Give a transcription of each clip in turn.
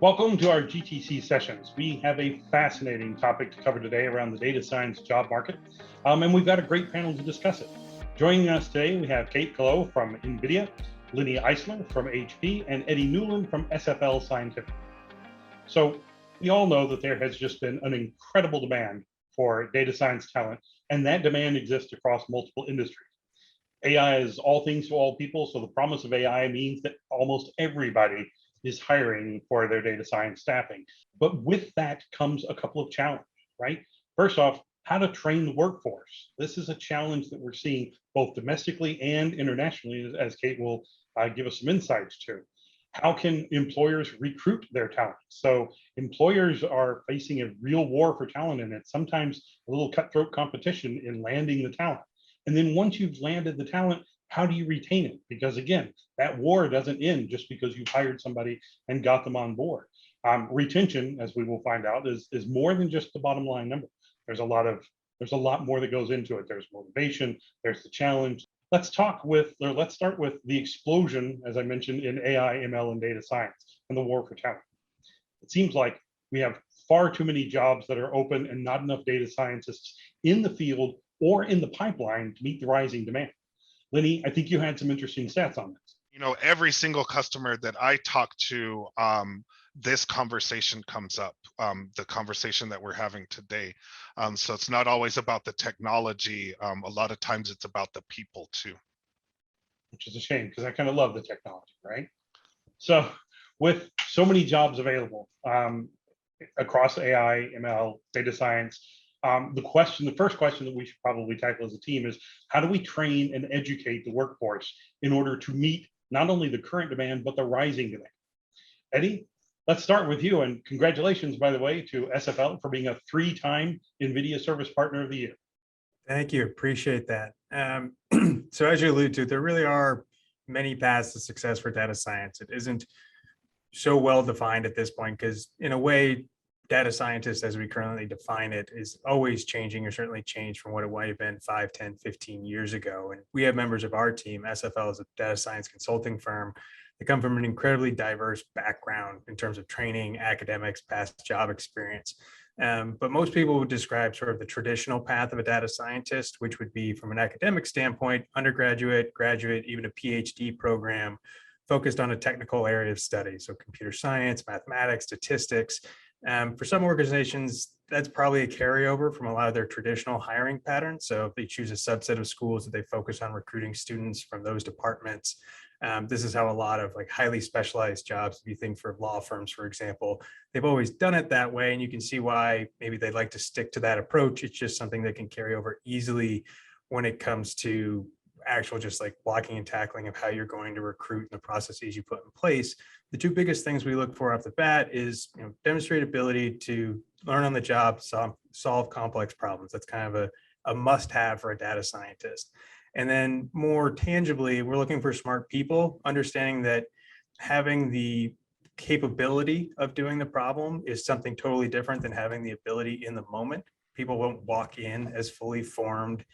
Welcome to our GTC sessions. We have a fascinating topic to cover today around the data science job market, and we've got a great panel to discuss it. Joining us today, we have Kate Calo from NVIDIA, Lenny Eisler from HP, and Eddie Newland from SFL Scientific. So we all know that there has just been an incredible demand for data science talent, and that demand exists across multiple industries. AI is all things to all people, so the promise of AI means that almost everybody is hiring for their data science staffing. But with that comes a couple of challenges, right? First off, how to train the workforce. This is a challenge that we're seeing both domestically and internationally, as Kate will give us some insights to. How can employers recruit their talent? So employers are facing a real war for talent, and it's sometimes a little cutthroat competition in landing the talent. And then once you've landed the talent, how do you retain it? Because again, that war doesn't end just because you've hired somebody and got them on board. Retention, as we will find out, is more than just the bottom line number. There's a lot more that goes into it. There's motivation, there's the challenge. Let's start with the explosion, as I mentioned, in AI, ML, and data science and the war for talent. It seems like we have far too many jobs that are open and not enough data scientists in the field or in the pipeline to meet the rising demand. Lenny, I think you had some interesting stats on this. You know, every single customer that I talk to, this conversation comes up, the conversation that we're having today. So it's not always about the technology. A lot of times it's about the people too. Which is a shame because I kind of love the technology, right? So with so many jobs available across AI, ML, data science, the first question that we should probably tackle as a team is how do we train and educate the workforce in order to meet not only the current demand, but the rising demand? Eddie, let's start with you, and congratulations, by the way, to SFL for being a 3-time NVIDIA Service Partner of the Year. Thank you, appreciate that. So as you allude to, there really are many paths to success for data science. It isn't so well defined at this point because in a way, data scientist, as we currently define it, is always changing or certainly changed from what it might have been 5, 10, 15 years ago. And we have members of our team. SFL is a data science consulting firm. They come from an incredibly diverse background in terms of training, academics, past job experience. But most people would describe sort of the traditional path of a data scientist, which would be from an academic standpoint, undergraduate, graduate, even a PhD program focused on a technical area of study. So computer science, mathematics, statistics. For some organizations, that's probably a carryover from a lot of their traditional hiring patterns. So if they choose a subset of schools that they focus on recruiting students from those departments, this is how a lot of like highly specialized jobs, if you think for law firms, for example, they've always done it that way. And you can see why maybe they'd like to stick to that approach. It's just something that can carry over easily when it comes to actual just like blocking and tackling of how you're going to recruit and the processes you put in place. The two biggest things we look for off the bat is demonstrate ability to learn on the job, solve complex problems. That's kind of a must-have for a data scientist. And then more tangibly, we're looking for smart people, understanding that having the capability of doing the problem is something totally different than having the ability in the moment. People won't walk in as fully formed,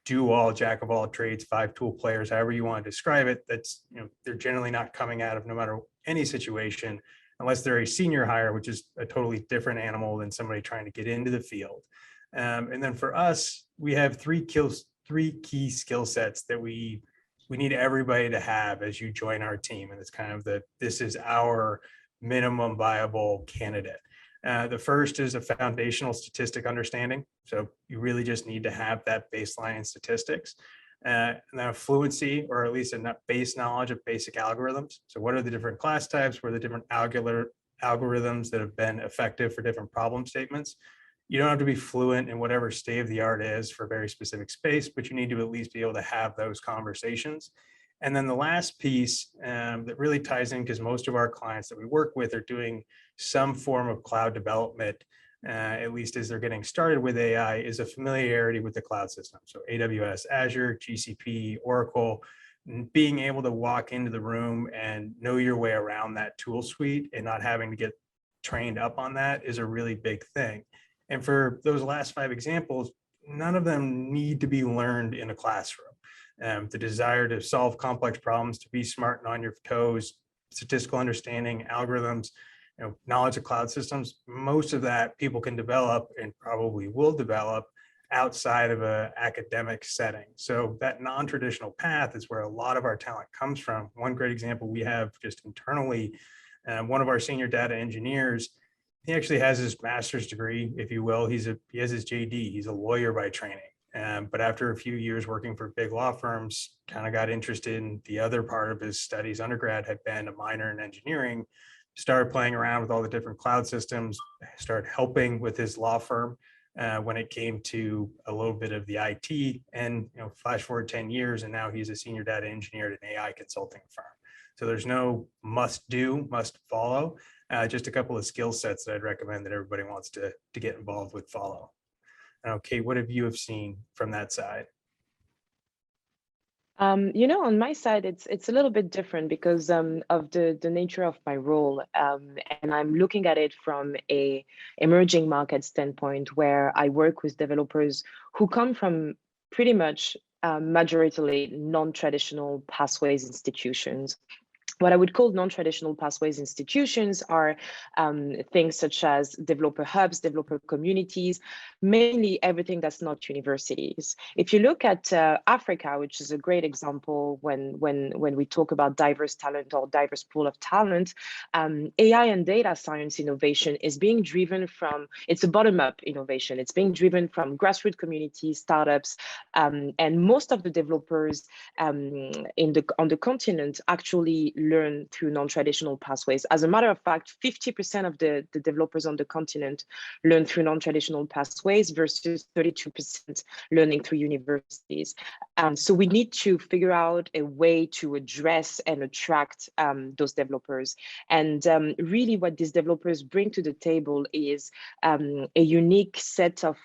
do all, jack of all trades, 5-tool players, however you want to describe it. That's, they're generally not coming out of no matter any situation, unless they're a senior hire, which is a totally different animal than somebody trying to get into the field. And then for us, we have three key skill sets that we need everybody to have as you join our team. And it's kind of this is our minimum viable candidate. The first is a foundational statistic understanding. So you really just need to have that baseline in statistics. And then a fluency, or at least a base knowledge of basic algorithms. So what are the different class types? What are the different algorithms that have been effective for different problem statements? You don't have to be fluent in whatever state of the art is for a very specific space, but you need to at least be able to have those conversations. And then the last piece that really ties in, because most of our clients that we work with are doing some form of cloud development, at least as they're getting started with AI, is a familiarity with the cloud system. So AWS, Azure, GCP, Oracle, being able to walk into the room and know your way around that tool suite and not having to get trained up on that is a really big thing. And for those last 5 examples, none of them need to be learned in a classroom. The desire to solve complex problems, to be smart and on your toes, statistical understanding, algorithms, knowledge of cloud systems, most of that people can develop and probably will develop outside of an academic setting. So that non-traditional path is where a lot of our talent comes from. One great example we have just internally, one of our senior data engineers, he actually has his master's degree, if you will. He has his JD. He's a lawyer by training. But after a few years working for big law firms, kind of got interested in the other part of his studies. Undergrad had been a minor in engineering, started playing around with all the different cloud systems, started helping with his law firm when it came to a little bit of the IT, and flash forward 10 years, and now he's a senior data engineer at an AI consulting firm. So there's no must do, must follow, just a couple of skill sets that I'd recommend that everybody wants to get involved with follow. Okay, what have you seen from that side? On my side, it's a little bit different because of the nature of my role, and I'm looking at it from a emerging market standpoint, where I work with developers who come from pretty much majoritarily non-traditional pathways institutions. What I would call non-traditional pathways institutions are things such as developer hubs, developer communities, mainly everything that's not universities. If you look at Africa, which is a great example when we talk about diverse talent or diverse pool of talent, AI and data science innovation is being driven from, it's a bottom-up innovation. It's being driven from grassroots communities, startups, and most of the developers on the continent actually learn through non-traditional pathways. As a matter of fact, 50% of the developers on the continent learn through non-traditional pathways versus 32% learning through universities. So we need to figure out a way to address and attract those developers. And really what these developers bring to the table is a unique set of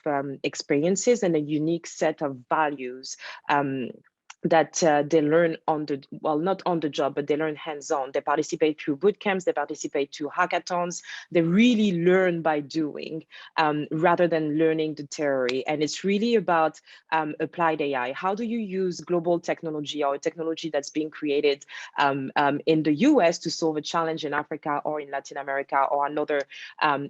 experiences and a unique set of values that they learn not on the job, but they learn hands-on. They participate through boot camps, they participate through hackathons. They really learn by doing rather than learning the theory. And it's really about applied AI. How do you use global technology or technology that's being created in the US to solve a challenge in Africa or in Latin America or another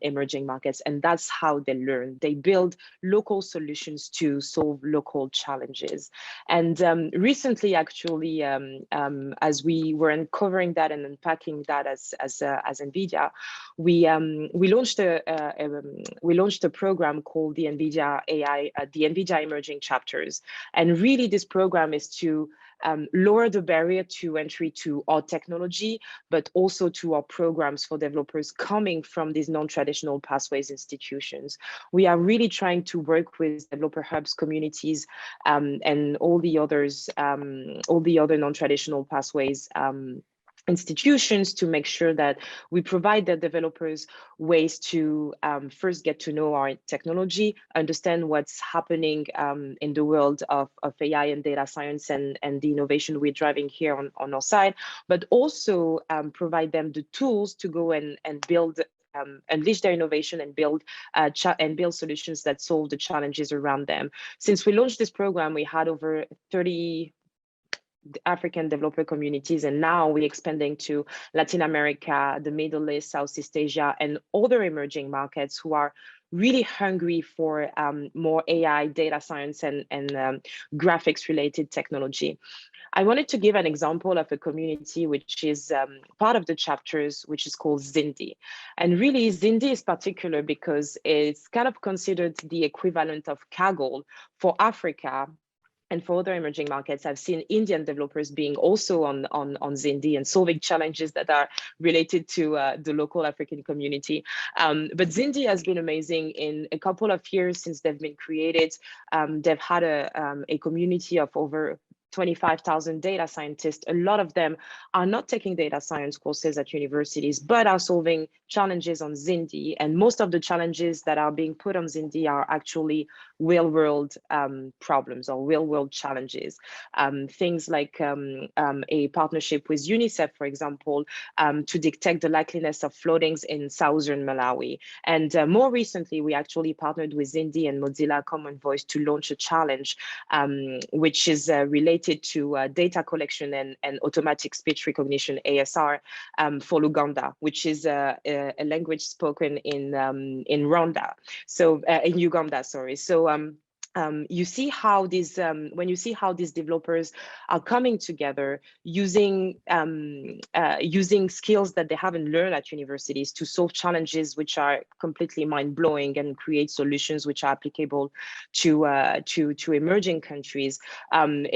emerging markets? And that's how they learn. They build local solutions to solve local challenges. And recently, actually, as we were uncovering that and unpacking that as NVIDIA, we launched a program called the NVIDIA AI, the NVIDIA Emerging Chapters, and really this program is to lower the barrier to entry to our technology, but also to our programs for developers coming from these non-traditional pathways institutions. We are really trying to work with developer hubs, communities, and all the other non-traditional pathways institutions to make sure that we provide the developers ways to first get to know our technology, understand what's happening in the world of AI and data science and the innovation we're driving here on our side, but also provide them the tools to go and build unleash their innovation and build solutions that solve the challenges around them. Since we launched this program, we had over 30 African developer communities, and now we're expanding to Latin America, the Middle East, Southeast Asia, and other emerging markets who are really hungry for more AI, data science, and graphics related technology. I wanted to give an example of a community which is part of the chapters, which is called Zindi. And really, Zindi is particular because it's kind of considered the equivalent of Kaggle for Africa. And for other emerging markets, I've seen Indian developers being also on Zindi and solving challenges that are related to the local African community. But Zindi has been amazing. In a couple of years since they've been created, they've had a community of over 25,000 data scientists. A lot of them are not taking data science courses at universities, but are solving challenges on Zindi. And most of the challenges that are being put on Zindi are actually real-world problems or real-world challenges. Things like a partnership with UNICEF, for example, to detect the likeliness of floodings in southern Malawi. And more recently, we actually partnered with Zindi and Mozilla Common Voice to launch a challenge, which is related related to data collection and automatic speech recognition, ASR, for Luganda, which is a language spoken in Rwanda. So in Uganda, sorry. So you see how these when you see how these developers are coming together using using skills that they haven't learned at universities to solve challenges which are completely mind-blowing and create solutions which are applicable to emerging countries,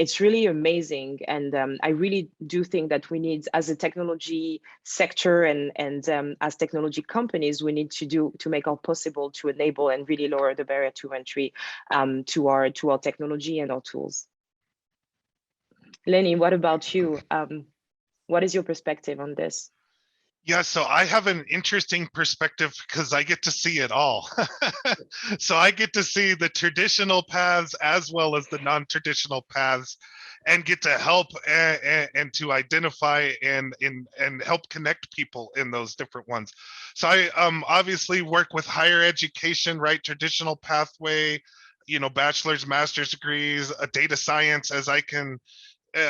it's really amazing. And I really do think that we need, as a technology sector and as technology companies, we need to make all possible to enable and really lower the barrier to entry to our technology and our tools. Lenny, what about you? What is your perspective on this? Yeah, so I have an interesting perspective because I get to see it all. So I get to see the traditional paths as well as the non-traditional paths, and get to help and to identify and help connect people in those different ones. So I obviously work with higher education, right? Traditional pathway, you know, bachelor's, master's degrees, data science, as I can,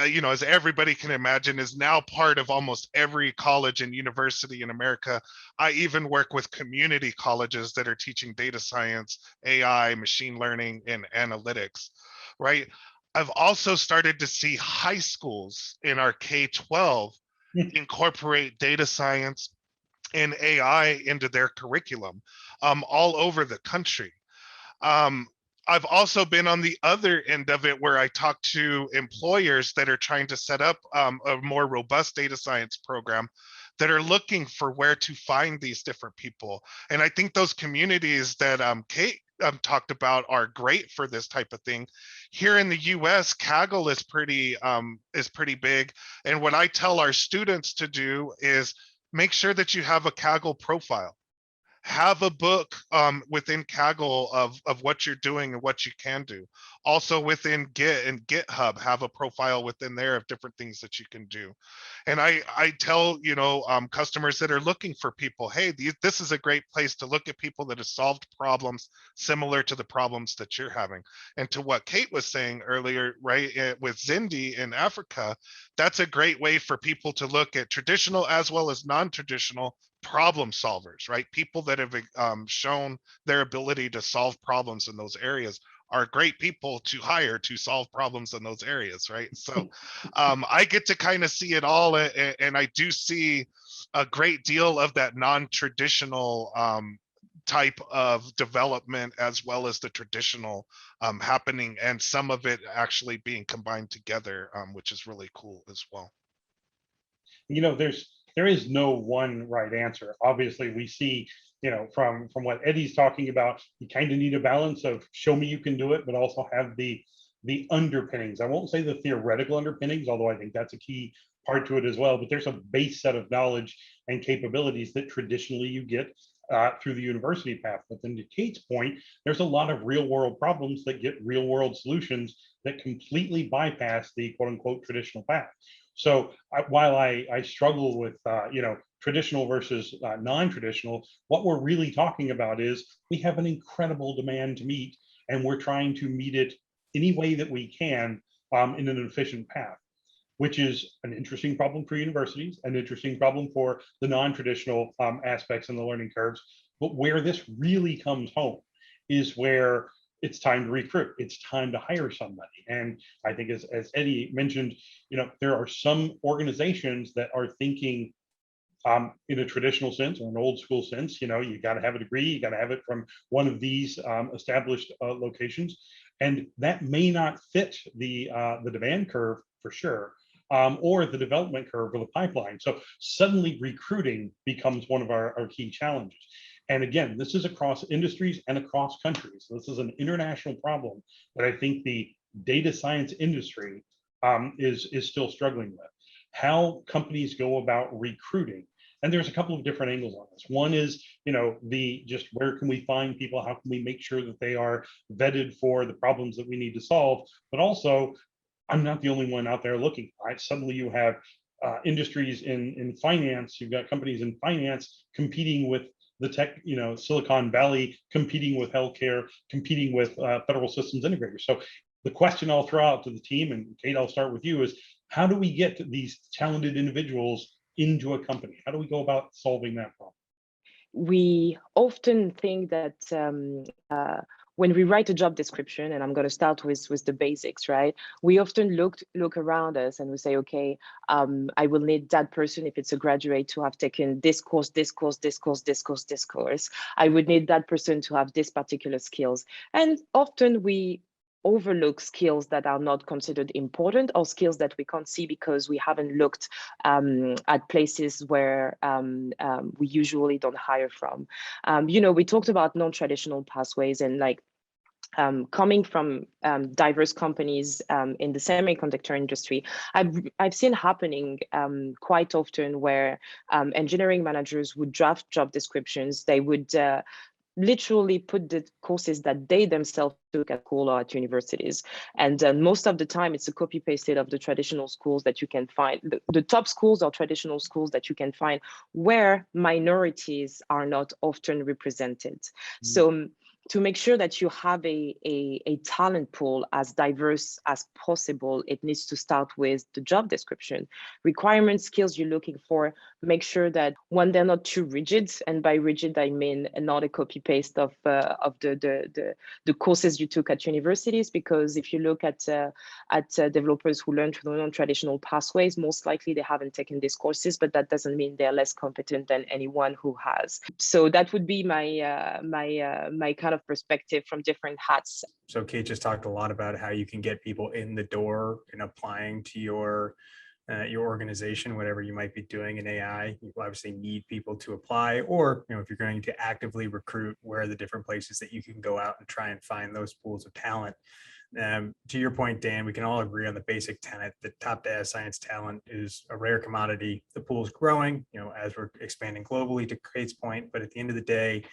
you know, as everybody can imagine, is now part of almost every college and university in America. I even work with community colleges that are teaching data science, AI, machine learning, and analytics, right? I've also started to see high schools in our K-12 incorporate data science and AI into their curriculum all over the country. I've also been on the other end of it where I talk to employers that are trying to set up a more robust data science program that are looking for where to find these different people. And I think those communities that Kate talked about are great for this type of thing. Here in the US, Kaggle is pretty big. And what I tell our students to do is make sure that you have a Kaggle profile. Have a book within Kaggle of what you're doing and what you can do. Also within Git and GitHub, have a profile within there of different things that you can do. And I tell, you know, customers that are looking for people, hey, this is a great place to look at people that have solved problems similar to the problems that you're having. And to what Kate was saying earlier, right, with Zindi in Africa, that's a great way for people to look at traditional as well as non-traditional problem solvers, right? People that have shown their ability to solve problems in those areas are great people to hire to solve problems in those areas, right? So I get to kind of see it all, and I do see a great deal of that non-traditional type of development as well as the traditional happening, and some of it actually being combined together, which is really cool as well. You know, there is no one right answer. Obviously, we see, you know, from what Eddie's talking about, you kind of need a balance of show me you can do it, but also have the underpinnings. I won't say the theoretical underpinnings, although I think that's a key part to it as well. But there's a base set of knowledge and capabilities that traditionally you get through the university path. But then to Kate's point, there's a lot of real world problems that get real world solutions that completely bypass the quote unquote traditional path. So while I struggle with, you know, traditional versus non-traditional, what we're really talking about is we have an incredible demand to meet, and we're trying to meet it any way that we can in an efficient path, which is an interesting problem for universities, an interesting problem for the non-traditional aspects in the learning curves. But where this really comes home is where it's time to recruit. It's time to hire somebody. And I think as Eddie mentioned, you know, there are some organizations that are thinking in a traditional sense or an old school sense. You know, you got to have a degree, you got to have it from one of these established locations. And that may not fit the demand curve for sure, or the development curve or the pipeline. So suddenly recruiting becomes one of our key challenges. And again, this is across industries and across countries. This is an international problem that I think the data science industry is still struggling with. How companies go about recruiting. And there's a couple of different angles on this. One is, you know, the just where can we find people? How can we make sure that they are vetted for the problems that we need to solve? But also, I'm not the only one out there looking, right? Suddenly you have industries in finance. You've got companies in finance competing with the tech, you know, Silicon Valley, competing with healthcare, competing with federal systems integrators. So The question I'll throw out to the team, and Kate, I'll start with you, is how do we get these talented individuals into a company? How do we go about solving that problem? We often think that when we write a job description, and I'm going to start with the basics, right? We often look around us and we say, okay, I will need that person if it's a graduate to have taken this course, this course, this course, this course, this course. I would need that person to have this particular skills. And often we overlook skills that are not considered important, or skills that we can't see because we haven't looked at places where we usually don't hire from. We talked about non-traditional pathways, and like coming from diverse companies in the semiconductor industry, I've seen happening quite often where engineering managers would draft job descriptions. They would literally put the courses that they themselves took at school or at universities. And most of the time it's a copy pasted of the traditional schools that you can find, the top schools or traditional schools that you can find where minorities are not often represented. So to make sure that you have a talent pool as diverse as possible, it needs to start with the job description, requirements, skills you're looking for. Make sure that, one, they're not too rigid, and by rigid I mean not a copy paste of the courses you took at universities. Because if you look at developers who learn through non-traditional pathways, most likely they haven't taken these courses, but that doesn't mean they're less competent than anyone who has. So that would be my my kind of perspective from different hats. So Kate just talked a lot about how you can get people in the door and applying to your organization, whatever you might be doing in AI. You obviously need people to apply, or if you're going to actively recruit, where are the different places that you can go out and try and find those pools of talent. To your point, Dan, we can all agree on the basic tenet that top data science talent is a rare commodity. The pool is growing, as we're expanding globally, to Kate's point, but at the end of the day,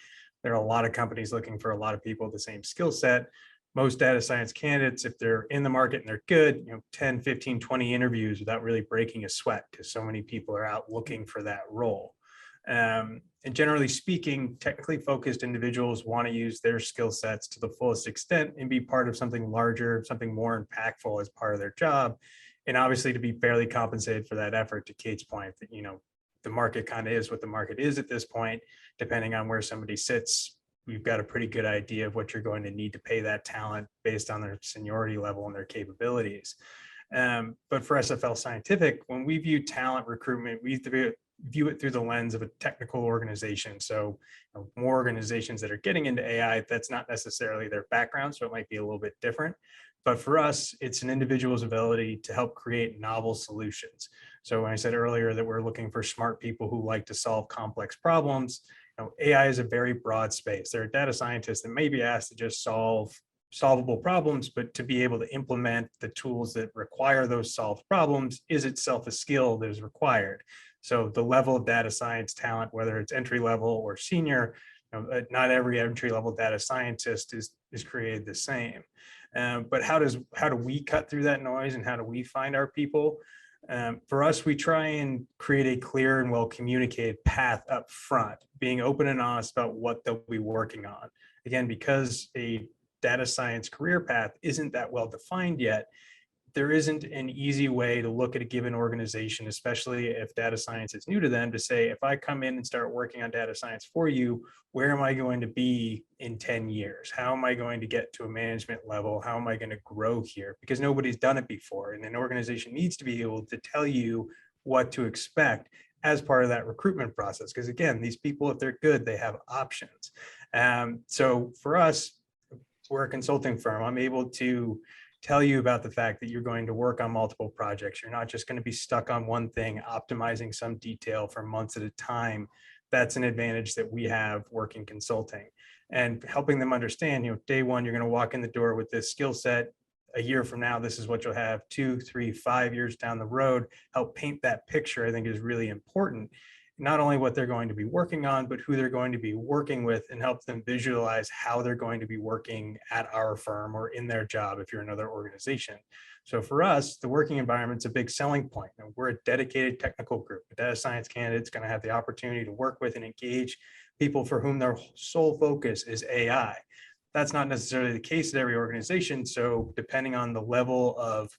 there are a lot of companies looking for a lot of people with the same skill set. Most data science candidates, if they're in the market and they're good, 10, 15, 20 interviews without really breaking a sweat, because so many people are out looking for that role. And generally speaking, technically focused individuals want to use their skill sets to the fullest extent and be part of something larger, something more impactful as part of their job. And obviously to be fairly compensated for that effort, to Kate's point, that, the market kind of is what the market is at this point. Depending on where somebody sits, we've got a pretty good idea of what you're going to need to pay that talent based on their seniority level and their capabilities. But for SFL Scientific, when we view talent recruitment, we view it through the lens of a technical organization. So more organizations that are getting into AI, that's not necessarily their background, so it might be a little bit different. But for us, it's an individual's ability to help create novel solutions. So when I said earlier that we're looking for smart people who like to solve complex problems, AI is a very broad space. There are data scientists that may be asked to just solve solvable problems, but to be able to implement the tools that require those solved problems is itself a skill that is required. So the level of data science talent, whether it's entry level or senior, not every entry level data scientist is created the same. But how do we cut through that noise, and how do we find our people? For us, we try and create a clear and well communicated path up front, being open and honest about what they'll be working on. Again, because a data science career path isn't that well defined yet, there isn't an easy way to look at a given organization, especially if data science is new to them, to say, if I come in and start working on data science for you, where am I going to be in 10 years? How am I going to get to a management level? How am I going to grow here? Because nobody's done it before. And an organization needs to be able to tell you what to expect as part of that recruitment process. Because again, these people, if they're good, they have options. So for us, we're a consulting firm. I'm able to tell you about the fact that you're going to work on multiple projects. You're not just going to be stuck on one thing, optimizing some detail for months at a time. That's an advantage that we have working consulting, and helping them understand, day one, you're going to walk in the door with this skill set. A year from now, this is what you'll have. 2, 3, 5 years down the road, help paint that picture, I think, is really important. Not only what they're going to be working on, but who they're going to be working with, and help them visualize how they're going to be working at our firm or in their job if you're another organization. So for us, the working environment's a big selling point. We're a dedicated technical group. A data science candidate's going to have the opportunity to work with and engage people for whom their sole focus is AI. That's not necessarily the case at every organization. So depending on the level of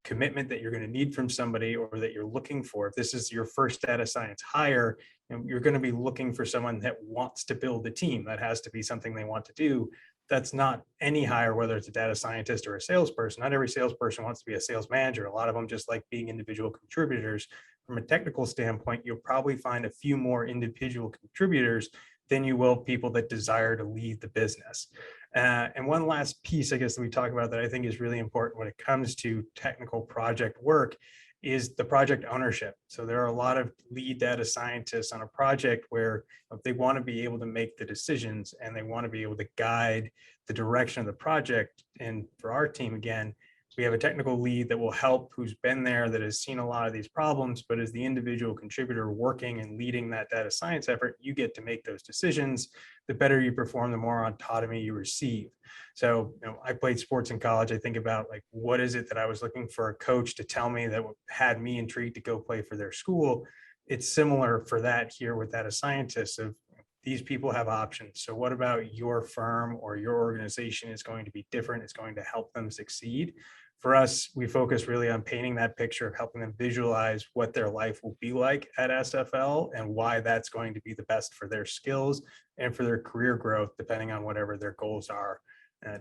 commitment that you're going to need from somebody or that you're looking for, if this is your first data science hire, you're going to be looking for someone that wants to build a team. That has to be something they want to do. That's not any hire, whether it's a data scientist or a salesperson. Not every salesperson wants to be a sales manager. A lot of them just like being individual contributors. From a technical standpoint, you'll probably find a few more individual contributors than you will people that desire to lead the business. And one last piece, I guess, that we talk about that I think is really important when it comes to technical project work is the project ownership. So there are a lot of lead data scientists on a project where they want to be able to make the decisions and they want to be able to guide the direction of the project. And for our team, again, we have a technical lead that will help, who's been there, that has seen a lot of these problems, but as the individual contributor working and leading that data science effort, you get to make those decisions. The better you perform, the more autonomy you receive. So, I played sports in college. I think about like, what is it that I was looking for a coach to tell me that had me intrigued to go play for their school? It's similar for that here with data scientists of these people have options. So what about your firm or your organization is going to be different? It's going to help them succeed. For us, we focus really on painting that picture of helping them visualize what their life will be like at SFL and why that's going to be the best for their skills and for their career growth, depending on whatever their goals are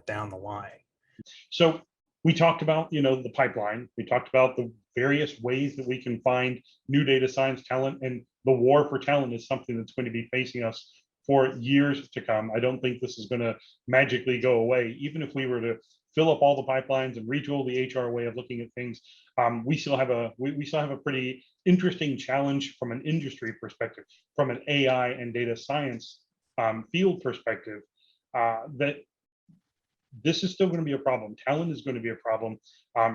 down the line. So we talked about, the pipeline. We talked about the various ways that we can find new data science talent, and the war for talent is something that's going to be facing us for years to come. I don't think this is going to magically go away. Even if we were to fill up all the pipelines and retool the HR way of looking at things, we still have a pretty interesting challenge from an industry perspective, from an AI and data science field perspective, that this is still going to be a problem. Talent is going to be a problem.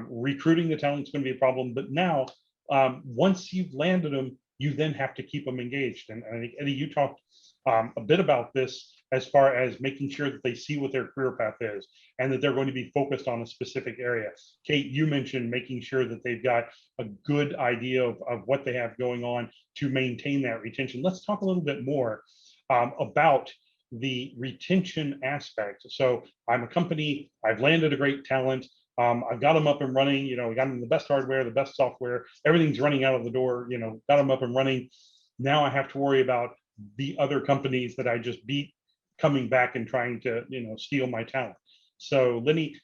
Recruiting the talent is going to be a problem. But now, once you've landed them, you then have to keep them engaged. And I think, Eddie, you talked a bit about this as far as making sure that they see what their career path is and that they're going to be focused on a specific area. Kate, you mentioned making sure that they've got a good idea of what they have going on to maintain that retention. Let's talk a little bit more about the retention aspect. So I'm a company, I've landed a great talent, I've got them up and running, we got them the best hardware, the best software, everything's running out of the door, got them up and running. Now I have to worry about the other companies that I just beat coming back and trying to, steal my talent. So Lenny,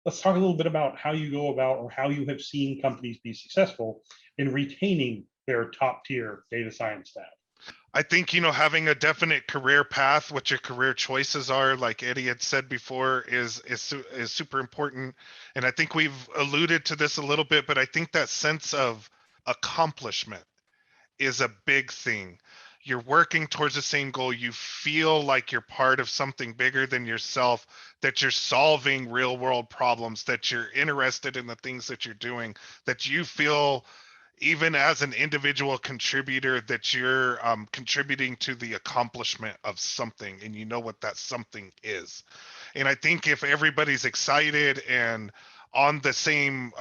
let's talk a little bit about how you go about or how you have seen companies be successful in retaining their top tier data science staff. I think, having a definite career path, what your career choices are, like Eddie had said before, is super important. And I think we've alluded to this a little bit, but I think that sense of accomplishment is a big thing. You're working towards the same goal. You feel like you're part of something bigger than yourself, that you're solving real world problems, that you're interested in the things that you're doing, that you feel even as an individual contributor that you're contributing to the accomplishment of something, and you know what that something is. And I think if everybody's excited and on the same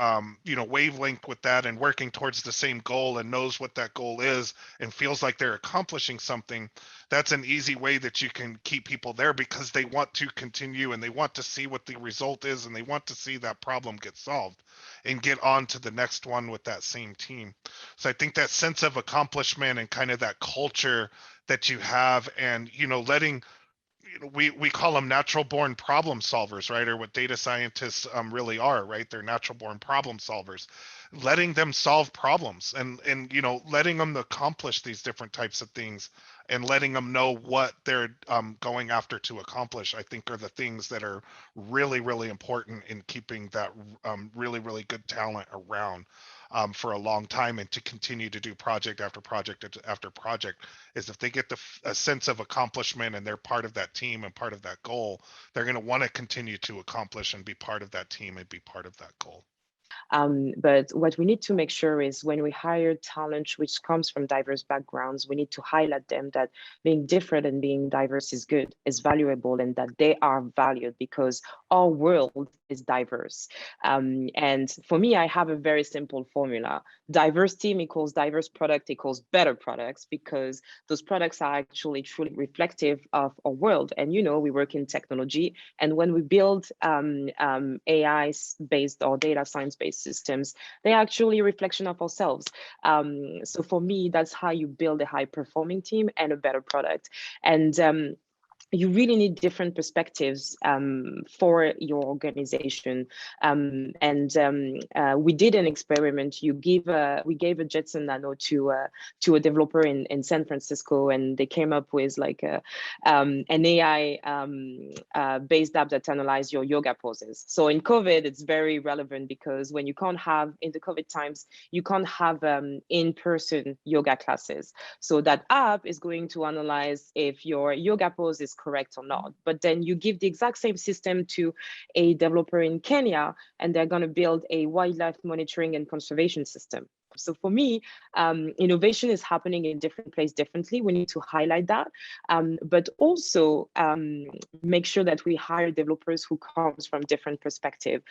wavelength with that and working towards the same goal and knows what that goal is and feels like they're accomplishing something, that's an easy way that you can keep people there, because they want to continue and they want to see what the result is and they want to see that problem get solved and get on to the next one with that same team. So I think that sense of accomplishment and kind of that culture that you have, and letting, we call them natural born problem solvers, right? Or what data scientists really are, right? They're natural born problem solvers. Letting them solve problems and letting them accomplish these different types of things and letting them know what they're going after to accomplish, I think, are the things that are really, really important in keeping that really, really good talent around for a long time, and to continue to do project after project after project. Is if they get a sense of accomplishment and they're part of that team and part of that goal, they're going to want to continue to accomplish and be part of that team and be part of that goal. But what we need to make sure is when we hire talent which comes from diverse backgrounds, we need to highlight them that being different and being diverse is good, is valuable, and that they are valued because our world is diverse. And for me, I have a very simple formula. Diverse team equals diverse product equals better products, because those products are actually truly reflective of our world. And, you know, we work in technology, and when we build AI-based or data science-based systems, they're actually a reflection of ourselves. So for me, that's how you build a high-performing team and a better product. And you really need different perspectives for your organization. We did an experiment. We gave a Jetson Nano to a developer in San Francisco, and they came up with like an AI based app that analyzes your yoga poses. So in COVID, it's very relevant because when you can't have, in the COVID times, you can't have in-person yoga classes. So that app is going to analyze if your yoga pose is correct or not. But then you give the exact same system to a developer in Kenya, and they're going to build a wildlife monitoring and conservation system. So for me, innovation is happening in different places differently. We need to highlight that, but also make sure that we hire developers who comes from different perspectives.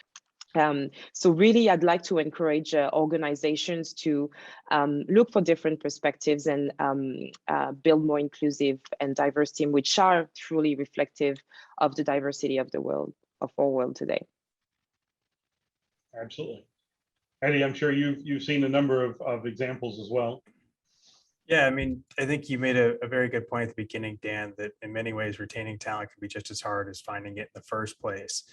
So really, I'd like to encourage organizations to look for different perspectives and build more inclusive and diverse teams, which are truly reflective of the diversity of the world, of our world today. Absolutely. Eddie, I'm sure you've seen a number of examples as well. Yeah, I mean, I think you made a very good point at the beginning, Dan, that in many ways retaining talent can be just as hard as finding it in the first place.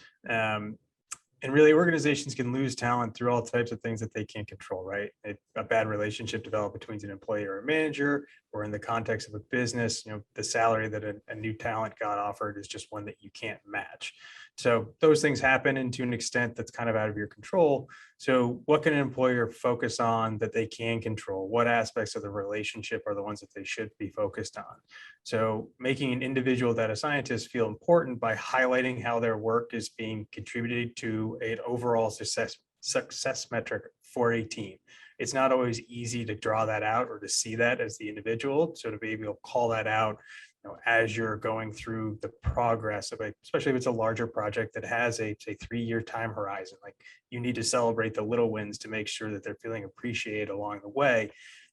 And really, organizations can lose talent through all types of things that they can't control, right? A bad relationship developed between an employee or a manager, or in the context of a business, you know, the salary that a new talent got offered is just one that you can't match. So those things happen, and to an extent that's kind of out of your control. So what can an employer focus on that they can control? What aspects of the relationship are the ones that they should be focused on? So making an individual data scientist feel important by highlighting how their work is being contributed to an overall success metric for a team. It's not always easy to draw that out or to see that as the individual. So to be able to call that out, you know, as you're going through the progress of it, especially if it's a larger project that has a, say, 3-year time horizon, like you need to celebrate the little wins to make sure that they're feeling appreciated along the way.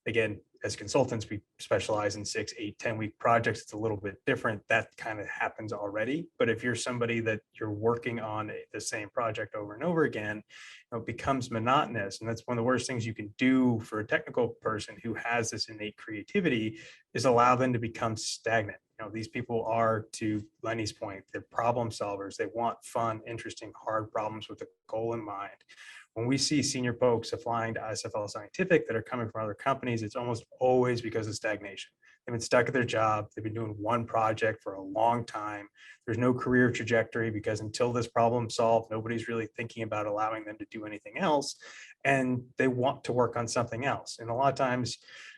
Again, as consultants, we specialize in 6, 8, 10-week projects. It's a little bit different. That kind of happens already. But if you're somebody that you're working on the same project over and over again, you know, it becomes monotonous. And that's one of the worst things you can do for a technical person who has this innate creativity, is allow them to become stagnant. You know, these people are, to Lenny's point, they're problem solvers. They want fun, interesting, hard problems with a goal in mind. When we see senior folks applying to ISFL Scientific that are coming from other companies, it's almost always because of stagnation. They've been stuck at their job. They've been doing one project for a long time. There's no career trajectory because until this problem's solved, nobody's really thinking about allowing them to do anything else. And they want to work on something else. And a lot of times,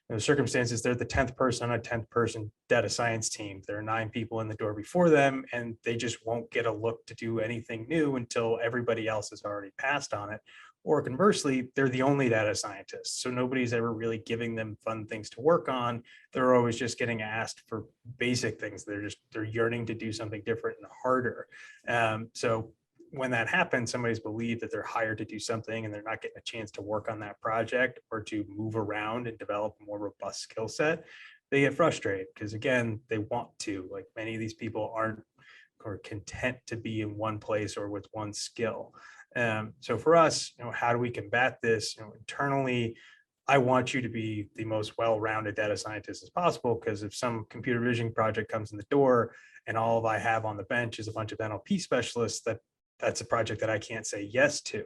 in those circumstances, they're the 10th person on a 10th person data science team. There are 9 people in the door before them, and they just won't get a look to do anything new until everybody else has already passed on it. Or conversely, they're the only data scientists. So nobody's ever really giving them fun things to work on. They're always just getting asked for basic things. They're yearning to do something different and harder. So when that happens, somebody's believed that they're hired to do something and they're not getting a chance to work on that project or to move around and develop a more robust skill set. They get frustrated because, again, they want to. Like, many of these people aren't or content to be in one place or with one skill. So for us, you know, how do we combat this? You know, internally, I want you to be the most well-rounded data scientist as possible, because if some computer vision project comes in the door and all I have on the bench is a bunch of NLP specialists, that's a project that I can't say yes to.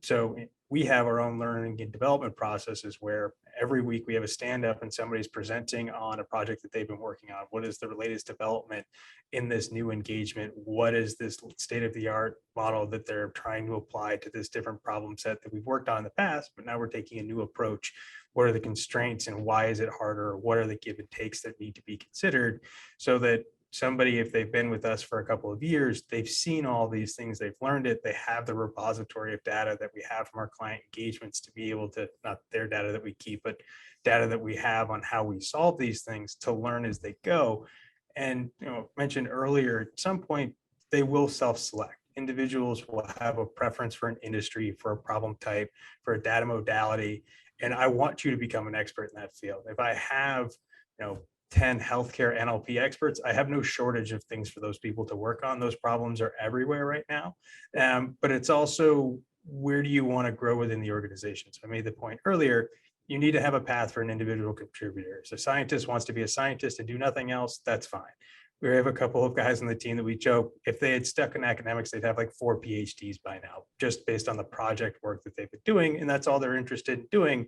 So we have our own learning and development processes where every week we have a stand up and somebody's presenting on a project that they've been working on. What is the latest development in this new engagement? What is this state of the art model that they're trying to apply to this different problem set that we've worked on in the past, but now we're taking a new approach? What are the constraints and why is it harder? What are the give and takes that need to be considered so that somebody, if they've been with us for a couple of years, they've seen all these things, they've learned it, they have the repository of data that we have from our client engagements to be able to, not their data that we keep, but data that we have on how we solve these things, to learn as they go. And, mentioned earlier, at some point, they will self-select. Individuals will have a preference for an industry, for a problem type, for a data modality. And I want you to become an expert in that field. If I have, 10 healthcare NLP experts, I have no shortage of things for those people to work on. Those problems are everywhere right now. But it's also, where do you want to grow within the organization? So I made the point earlier, you need to have a path for an individual contributor. So a scientist wants to be a scientist and do nothing else, that's fine. We have a couple of guys on the team that we joke, if they had stuck in academics, they'd have like 4 PhDs by now, just based on the project work that they've been doing. And that's all they're interested in doing.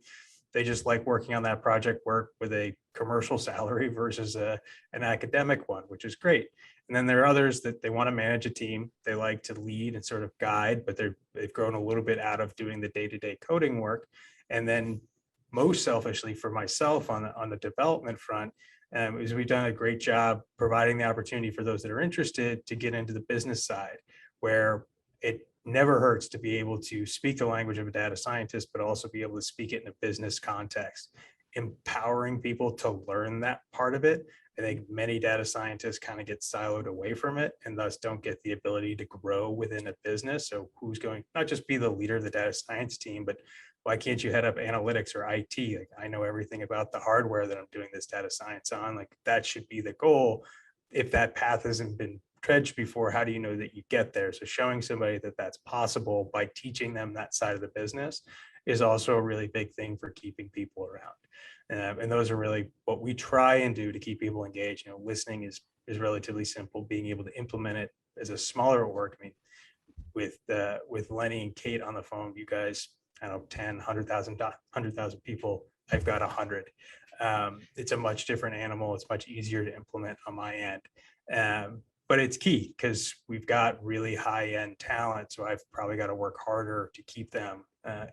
They just like working on that project work with a commercial salary versus an academic one, which is great. And then there are others that they want to manage a team. They like to lead and sort of guide, but they've grown a little bit out of doing the day-to-day coding work. And then most selfishly for myself on the development front, is we've done a great job providing the opportunity for those that are interested to get into the business side, where it never hurts to be able to speak the language of a data scientist, but also be able to speak it in a business context. Empowering people to learn that part of it. I think many data scientists kind of get siloed away from it and thus don't get the ability to grow within a business. So who's going, not just be the leader of the data science team, but why can't you head up analytics or IT? Like, I know everything about the hardware that I'm doing this data science on. Like, that should be the goal. If that path hasn't been trudged before, how do you know that you get there? So showing somebody that that's possible by teaching them that side of the business is also a really big thing for keeping people around. And those are really what we try and do to keep people engaged. Listening is relatively simple. Being able to implement it as a smaller org. I mean, with Lenny and Kate on the phone, you guys, I don't know, 10, 100,000 people, I've got 100. It's a much different animal. It's much easier to implement on my end. But it's key because we've got really high-end talent. So I've probably got to work harder to keep them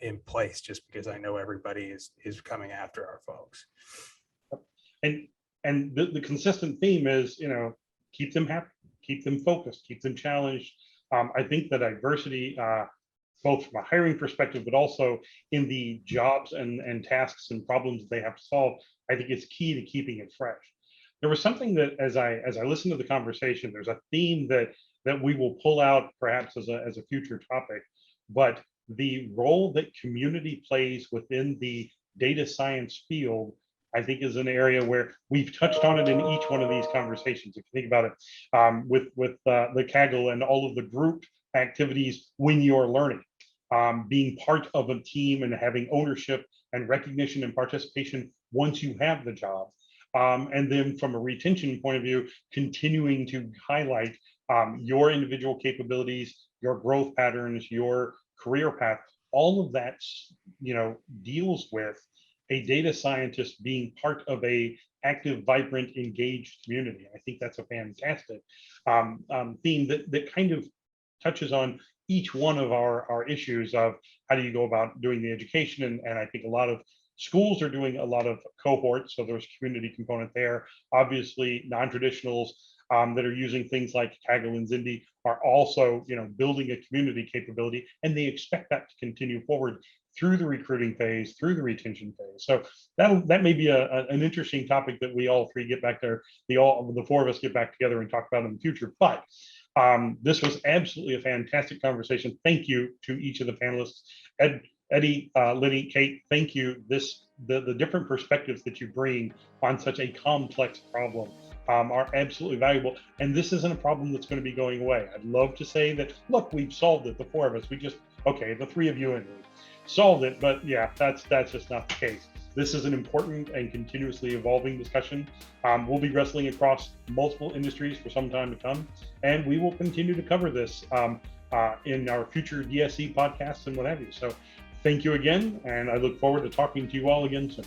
in place, just because I know everybody is coming after our folks. And the consistent theme is, keep them happy, keep them focused, keep them challenged. I think the diversity, both from a hiring perspective, but also in the jobs and tasks and problems they have to solve, I think is key to keeping it fresh. There was something that, as I listened to the conversation, there's a theme that we will pull out perhaps as a future topic, but the role that community plays within the data science field, I think, is an area where we've touched on it in each one of these conversations. If you think about it, with the Kaggle and all of the group activities when you're learning, being part of a team and having ownership and recognition and participation once you have the job. And then from a retention point of view, continuing to highlight your individual capabilities, your growth patterns, your career path, all of that, deals with a data scientist being part of a active, vibrant, engaged community. I think that's a fantastic theme that kind of touches on each one of our issues of how do you go about doing the education. And I think a lot of schools are doing a lot of cohorts, so there's community component there. Obviously, non-traditionals that are using things like Kaggle and Zindi are also, building a community capability, and they expect that to continue forward through the recruiting phase, through the retention phase. So that may be an interesting topic that we all three get back there, the four of us get back together and talk about in the future. But this was absolutely a fantastic conversation. Thank you to each of the panelists. Eddie, Lenny, Kate, thank you. The different perspectives that you bring on such a complex problem are absolutely valuable. And this isn't a problem that's going to be going away. I'd love to say that, look, we've solved it, the four of us. The three of you and me solved it. But yeah, that's just not the case. This is an important and continuously evolving discussion. We'll be wrestling across multiple industries for some time to come, and we will continue to cover this in our future DSC podcasts and what have you. So thank you again, and I look forward to talking to you all again soon.